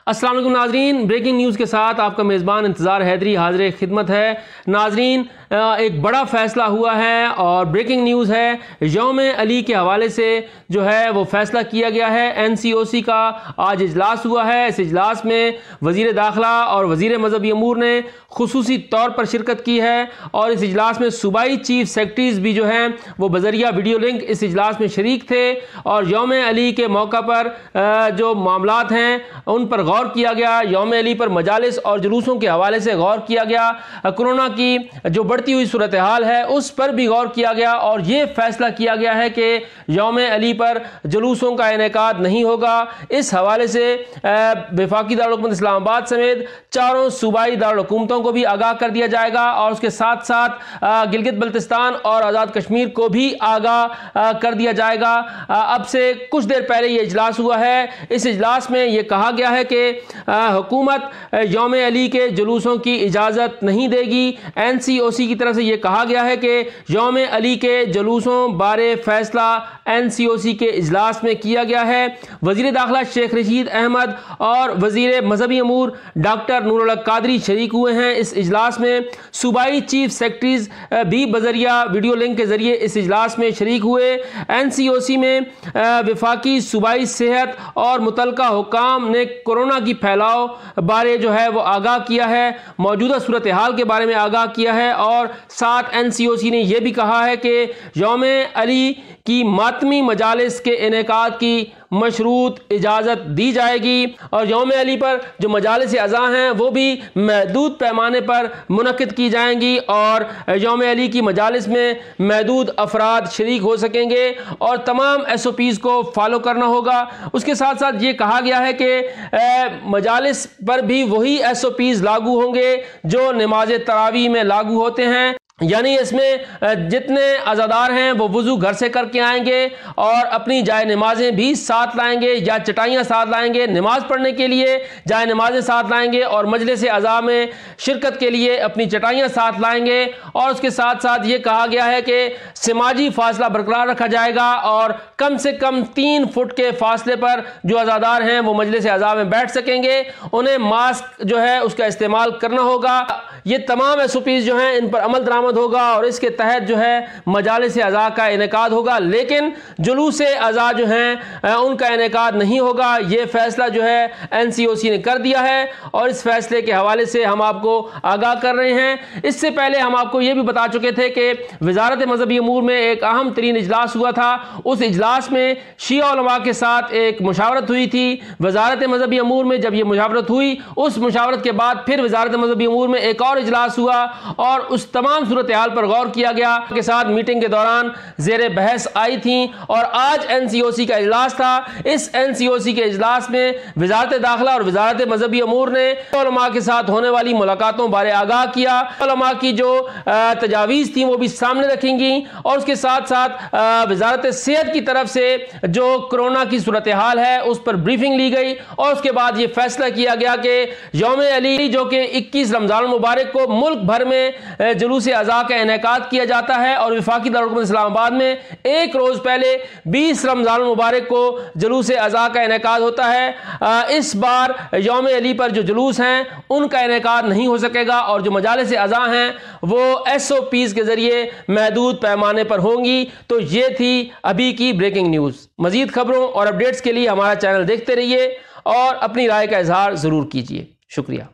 अस्सलाम वालेकुम नाजरीन, ब्रेकिंग न्यूज़ के साथ आपका मेज़बान इंतज़ार हैदरी हाज़िर खिदमत है। नाजरीन, एक बड़ा फ़ैसला हुआ है और ब्रेकिंग न्यूज़ है। यौम अली के हवाले से जो है वो फ़ैसला किया गया है। NCOC का आज इजलास हुआ है। इस इजलास में वज़ीर दाखिला और वज़ीर मज़हबी अमूर ने खुसूसी तौर पर शिरकत की है और इस इजलास में सूबाई चीफ सेक्रेटरीज़ भी जो हैं वो बज़रिया वीडियो लिंक इस इजलास में शरीक थे और यौम अली के मौका पर जो मामलात हैं उन पर गौर किया गया। यौम अली पर मजालिस और जुलूसों के हवाले से गौर किया गया। कोरोना की जो बढ़ती हुई सूरत हाल है उस पर भी गौर किया गया और ये फैसला किया गया है कि यौम अली पर जुलूसों का इनेकाद नहीं होगा। इस हवाले से वफाकी दारुल हुकूमत इस्लामाबाद समेत चारों सूबाई दारुल हुकूमतों को भी आगाह कर दिया जाएगा और उसके साथ साथ गिलगित बल्तिस्तान और आज़ाद कश्मीर को भी आगाह कर दिया जाएगा। अब से कुछ देर पहले ये इजलास हुआ है। इस इजलास में यह कहा गया है कि हुकूमत यौम अली के जुलूसों की इजाज़त नहीं देगी। NCOC की तरफ से यह कहा गया है कि यौम अली के जुलूसों बारे फैसला NCOC के इजलास में किया गया है। वज़ीर दाखिला शेख रशीद अहमद और वज़ीर मज़हबी अमूर डॉक्टर नूरुल हक कादरी शरीक हुए हैं इस इजलास में। सूबाई चीफ सेक्रेटरीज भी बज़रिया वीडियो लिंक के ज़रिए इस इजलास में शरीक हुए। NCOC में वफाकी सूबाई सेहत और मुतलका हुकाम ने कोरोना की फैलाव बारे जो है वो आगाह किया है, मौजूदा सूरत हाल के बारे में आगाह किया है और साथ NCOC ने यह भी कहा है कि यौम अली की मातमी मजालिस के इनेकाद की मशरूत इजाज़त दी जाएगी और यौम अली पर जो मजालिस अज़ा हैं वो भी महदूद पैमाने पर मुनक़िद की जाएंगी और यौम अली की मजालिस में महदूद अफराद शरीक हो सकेंगे और तमाम SOPs को फॉलो करना होगा। उसके साथ साथ ये कहा गया है कि मजालिस पर भी वही SOPs लागू होंगे जो नमाज तरावी में लागू होते हैं, यानी इसमें जितने अज़ादार हैं वो वज़ू घर से करके आएंगे और अपनी जाए नमाजें भी साथ लाएंगे या चटाइयाँ साथ लाएंगे नमाज पढ़ने के लिए, जाए नमाजें साथ लाएंगे और मजलिस अज़ा में शिरकत के लिए अपनी चटाइयाँ साथ लाएंगे। और उसके साथ साथ ये कहा गया है कि समाजी फासला बरकरार रखा जाएगा और कम से कम 3 फुट के फासले पर जो अज़ादार हैं वो मजलिस अज़ा में बैठ सकेंगे। उन्हें मास्क जो है उसका इस्तेमाल करना होगा। ये तमाम SOPs जो हैं इन पर अमल दरामद होगा और इसके तहत जो है मजालिस अज़ा का इनेकाद होगा, लेकिन जुलूस अज़ा जो हैं उनका इनेकाद नहीं होगा। ये फैसला जो है NCOC ने कर दिया है और इस फैसले के हवाले से हम आपको आगाह कर रहे हैं। इससे पहले हम आपको ये भी बता चुके थे कि वज़ारत मज़हबी अमूर में एक अहम तरीन इजलास हुआ था। उस इजलास में शिया उलमा के साथ एक मुशावरत हुई थी। वज़ारत मज़हबी अमूर में जब ये मुशावरत हुई, उस मुशावरत के बाद फिर वज़ारत मज़हबी अमूर में एक और इजलास हुआ और उस तमाम सूरत हाल पर गौर किया गया के साथ मीटिंग के दौरान ज़ेरे बहस आई थी और आज NCOC का इजलास था। इस NCOC के इजलास में वज़ारत दाखिला और वज़ारत मज़हबी अमूर ने उलमा के साथ होने वाली मुलाकातों बारे आगाह किया। उलमा की जो तजावीज़ थी वो भी सामने रखेंगी और उसके साथ साथ वज़ारत सेहत की तरफ से जो कोरोना की सूरत हाल है उस पर ब्रीफिंग ली गई और उसके बाद ये फैसला किया गया कि यौम अली जो कि 21 रमज़ान मुबारक को मुल्क भर में जुलूस अज़ा का इनेकाद किया जाता है और वफाकी दारुल हुकूमत इस्लामाबाद में एक रोज़ पहले 20 रमज़ान मुबारक को जुलूस अज़ा का इनेकाद होता है। इस बार यौम अली पर जो जुलूस हैं उनका इनेकाद नहीं हो सकेगा और जो मजालिस अज़ा हैं वो SOPs के ज़रिए महदूद पैमाने पर होंगी। तो ये थी अभी की ब्रेकिंग न्यूज़। मज़ीद खबरों और अपडेट्स के लिए हमारा चैनल देखते रहिए और अपनी राय का इजहार ज़रूर कीजिए। शुक्रिया।